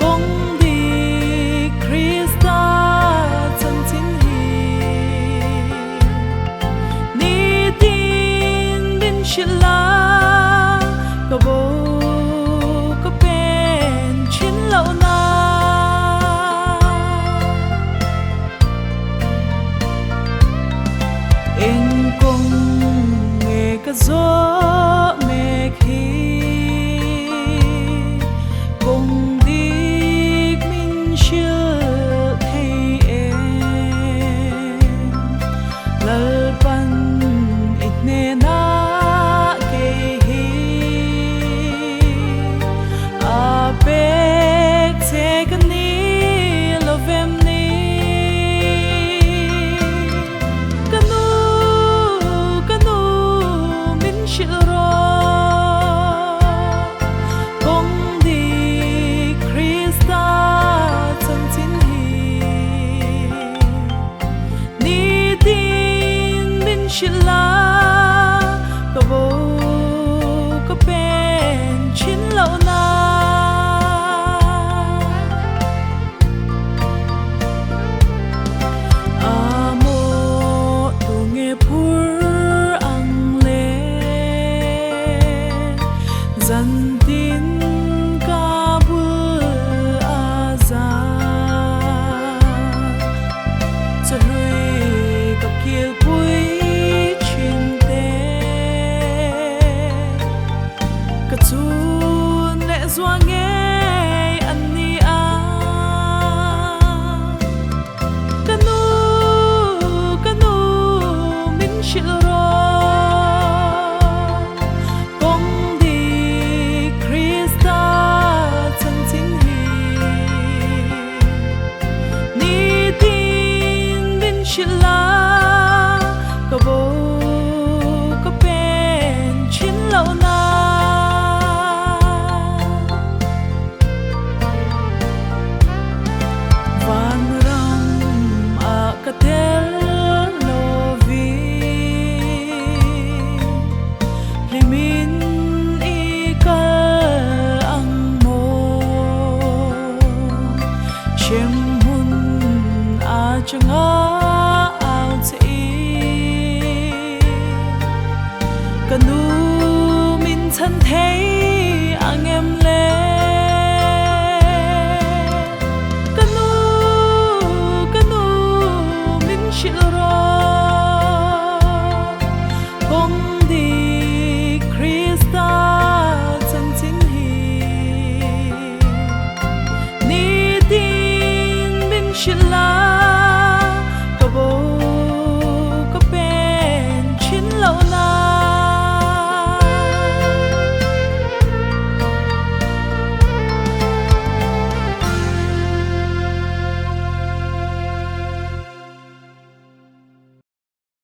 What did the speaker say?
công đi Krista chân chính hi ni tin bin chila có bố có bên chiến lâu na em cùng nghe cái gió mẹ khi cùng đi mình chưa thấy em lỡ bắn ít nè na kê hi à bê thế cái ní lo vem ní công đi Krista chân chính hi ni tin bin chila có bố có bên chiến lâu na amo tu nghe pur ang le dân tin Kabul azad cho lui gặp kia cuối chuyện tệ cả chun lệ doa nghe